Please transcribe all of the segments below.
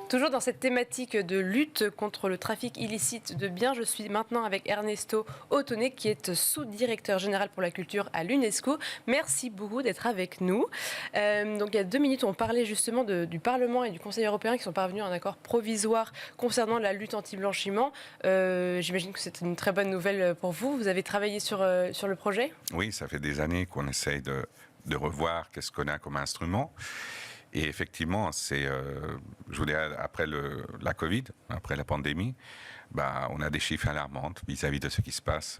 Toujours dans cette thématique de lutte contre le trafic illicite de biens, je suis maintenant avec Ernesto Otonnet, qui est sous-directeur général pour la culture à l'UNESCO. Merci beaucoup d'être avec nous. Donc il y a 2 minutes, on parlait justement du Parlement et du Conseil européen qui sont parvenus à un accord provisoire concernant la lutte anti-blanchiment. J'imagine que c'est une très bonne nouvelle pour vous. Vous avez travaillé sur le projet ? Oui, ça fait des années qu'on essaye de revoir qu'est-ce qu'on a comme instrument. Et effectivement, je vous dirais, après la Covid, après la pandémie, on a des chiffres alarmants vis-à-vis de ce qui se passe,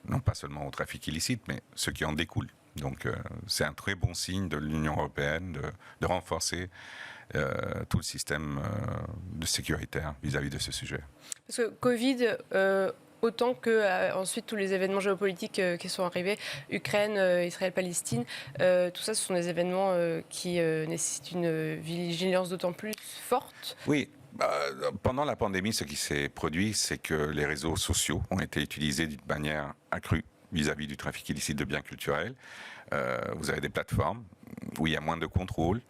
non pas seulement au trafic illicite, mais ce qui en découle. Donc, c'est un très bon signe de l'Union européenne de renforcer tout le système de sécuritaire vis-à-vis de ce sujet. Parce que Covid... autant que ensuite tous les événements géopolitiques qui sont arrivés, Ukraine, Israël, Palestine, tout ça, ce sont des événements qui nécessitent une vigilance d'autant plus forte. Oui. Pendant la pandémie, ce qui s'est produit, c'est que les réseaux sociaux ont été utilisés d'une manière accrue vis-à-vis du trafic illicite de biens culturels. Vous avez des plateformes où il y a moins de contrôle.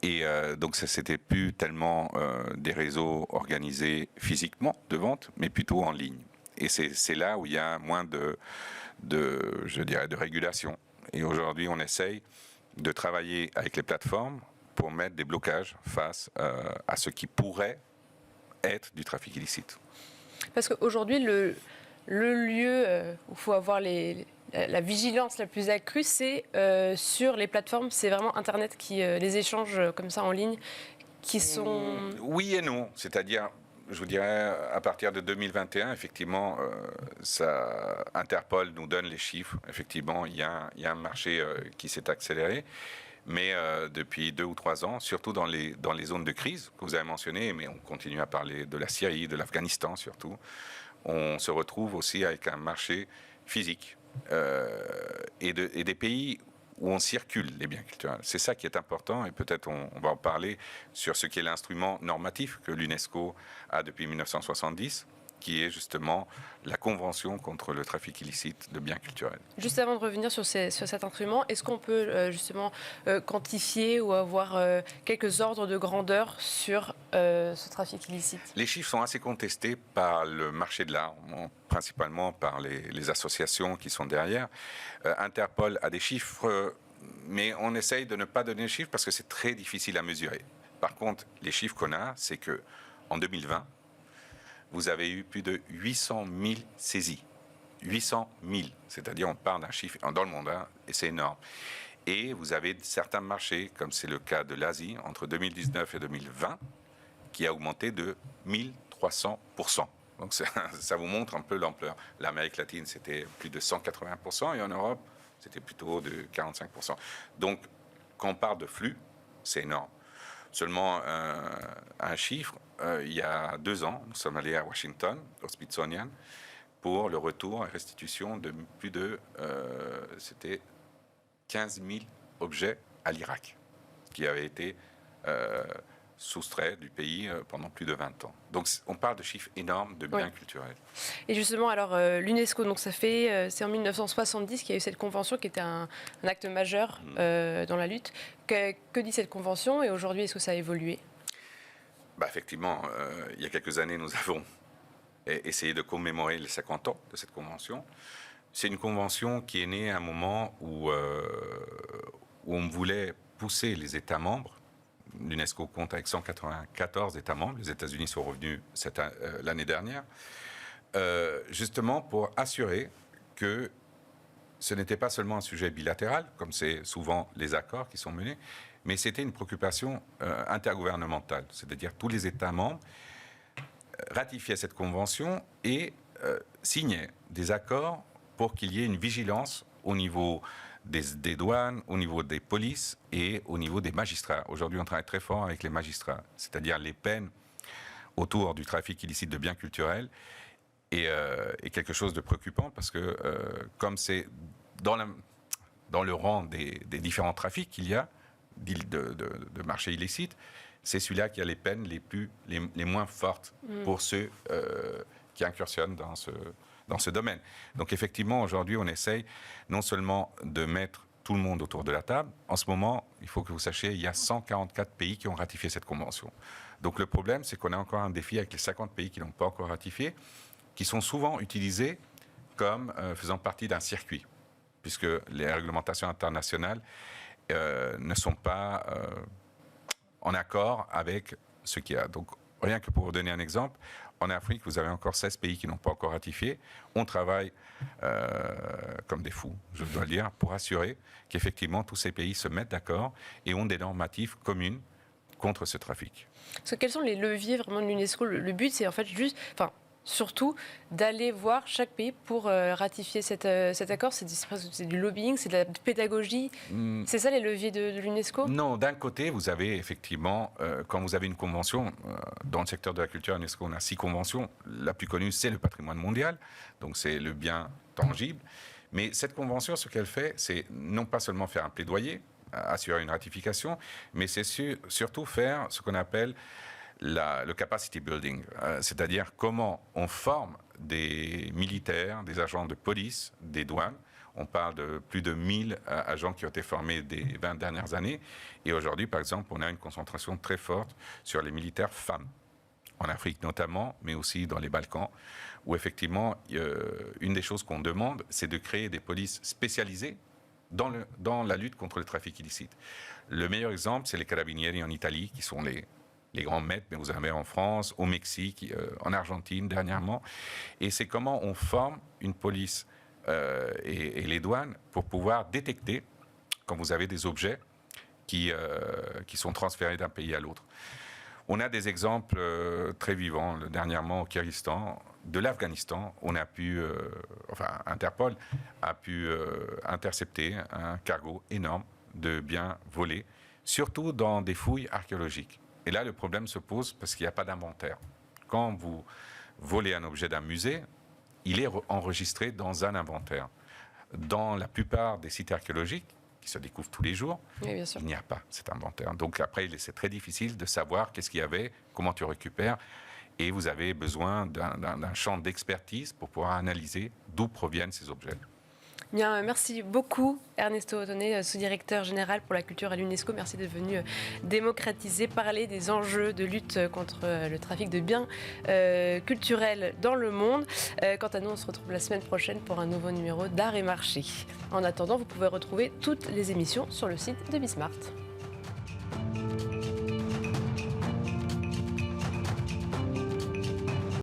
Et donc, c'était plus tellement des réseaux organisés physiquement de vente, mais plutôt en ligne. Et c'est là où il y a moins de régulation. Et aujourd'hui, on essaye de travailler avec les plateformes pour mettre des blocages face à ce qui pourrait être du trafic illicite. Parce qu'aujourd'hui, le lieu où il faut avoir la vigilance la plus accrue, c'est sur les plateformes. C'est vraiment Internet les échanges comme ça en ligne qui sont... Oui et non. C'est-à-dire... Je vous dirais, à partir de 2021, effectivement, Interpol nous donne les chiffres. Effectivement, il y a un marché qui s'est accéléré. Mais depuis 2 ou 3 ans, surtout dans les zones de crise que vous avez mentionnées, mais on continue à parler de la Syrie, de l'Afghanistan surtout, on se retrouve aussi avec un marché physique et des pays où on circule les biens culturels. C'est ça qui est important, et peut-être on va en parler sur ce qui est l'instrument normatif que l'UNESCO a depuis 1970, qui est justement la Convention contre le trafic illicite de biens culturels. Juste avant de revenir sur cet instrument, est-ce qu'on peut justement quantifier ou avoir quelques ordres de grandeur sur ce trafic illicite ? Les chiffres sont assez contestés par le marché de l'art, principalement par les associations qui sont derrière. Interpol a des chiffres, mais on essaye de ne pas donner les chiffres parce que c'est très difficile à mesurer. Par contre, les chiffres qu'on a, c'est qu'en 2020, vous avez eu plus de 800 000 saisies. 800 000, c'est-à-dire on parle d'un chiffre dans le monde, et c'est énorme. Et vous avez certains marchés, comme c'est le cas de l'Asie, entre 2019 et 2020, qui a augmenté de 1300%. Donc ça vous montre un peu l'ampleur. L'Amérique latine, c'était plus de 180%, et en Europe, c'était plutôt de 45%. Donc, quand on parle de flux, c'est énorme. Seulement un chiffre, il y a 2 ans, nous sommes allés à Washington, au Smithsonian, pour le retour et restitution de plus de, c'était 15 000 objets à l'Irak, qui avaient été soustraits du pays pendant plus de 20 ans. Donc on parle de chiffres énormes de biens culturels. Et justement, alors l'UNESCO, donc c'est en 1970 qu'il y a eu cette convention qui était un acte majeur dans la lutte. Que dit cette convention, et aujourd'hui, est-ce que ça a évolué ? Effectivement, il y a quelques années, nous avons essayé de commémorer les 50 ans de cette convention. C'est une convention qui est née à un moment où on voulait pousser les États membres. L'UNESCO compte avec 194 États membres. Les États-Unis sont revenus l'année dernière, justement pour assurer que ce n'était pas seulement un sujet bilatéral, comme c'est souvent les accords qui sont menés, mais c'était une préoccupation intergouvernementale. C'est-à-dire tous les États membres ratifiaient cette convention et signaient des accords pour qu'il y ait une vigilance au niveau des douanes, au niveau des polices et au niveau des magistrats. Aujourd'hui, on travaille très fort avec les magistrats, c'est-à-dire les peines autour du trafic illicite de biens culturels est quelque chose de préoccupant parce que comme c'est dans le rang des différents trafics qu'il y a de marchés illicites, c'est celui-là qui a les peines les moins fortes pour ceux qui incursionnent dans ce domaine. Donc effectivement, aujourd'hui, on essaye non seulement de mettre tout le monde autour de la table. En ce moment, il faut que vous sachiez, il y a 144 pays qui ont ratifié cette convention. Donc le problème, c'est qu'on a encore un défi avec les 50 pays qui n'ont pas encore ratifié, qui sont souvent utilisés comme faisant partie d'un circuit, puisque les réglementations internationales ne sont pas en accord avec ce qu'il y a. Donc, rien que pour vous donner un exemple, en Afrique, vous avez encore 16 pays qui n'ont pas encore ratifié. On travaille comme des fous, je dois le dire, pour assurer qu'effectivement tous ces pays se mettent d'accord et ont des normatifs communes contre ce trafic. Parce que quels sont les leviers vraiment de l'UNESCO? Le but, c'est en fait juste, enfin, surtout d'aller voir chaque pays pour ratifier cet accord. C'est du lobbying, c'est de la pédagogie. C'est ça les leviers de l'UNESCO? Non, d'un côté, vous avez effectivement, quand vous avez une convention, dans le secteur de la culture, l'UNESCO, on a 6 conventions. La plus connue, c'est le patrimoine mondial, donc c'est le bien tangible. Mais cette convention, ce qu'elle fait, c'est non pas seulement faire un plaidoyer, assurer une ratification, mais c'est surtout faire ce qu'on appelle le capacity building, c'est-à-dire comment on forme des militaires, des agents de police, des douanes. On parle de plus de 1000 agents qui ont été formés des 20 dernières années. Et aujourd'hui, par exemple, on a une concentration très forte sur les militaires femmes, en Afrique notamment, mais aussi dans les Balkans, où effectivement, une des choses qu'on demande, c'est de créer des polices spécialisées dans la lutte contre le trafic illicite. Le meilleur exemple, c'est les carabinieri en Italie, qui sont les grands maîtres, mais vous en avez en France, au Mexique, en Argentine dernièrement. Et c'est comment on forme une police et les douanes pour pouvoir détecter quand vous avez des objets qui sont transférés d'un pays à l'autre. On a des exemples très vivants. Dernièrement, au Kyrgyzstan, de l'Afghanistan, on a pu, Interpol a pu intercepter un cargo énorme de biens volés, surtout dans des fouilles archéologiques. Et là, le problème se pose parce qu'il n'y a pas d'inventaire. Quand vous volez un objet d'un musée, il est enregistré dans un inventaire. Dans la plupart des sites archéologiques, qui se découvrent tous les jours, oui, il n'y a pas cet inventaire. Donc après, c'est très difficile de savoir qu'est-ce qu'il y avait, comment tu récupères. Et vous avez besoin d'un champ d'expertise pour pouvoir analyser d'où proviennent ces objets. Bien, merci beaucoup Ernesto Otonné, sous-directeur général pour la culture à l'UNESCO. Merci d'être venu démocratiser, parler des enjeux de lutte contre le trafic de biens culturels dans le monde. Quant à nous, on se retrouve la semaine prochaine pour un nouveau numéro d'Art et Marché. En attendant, vous pouvez retrouver toutes les émissions sur le site de Bismart.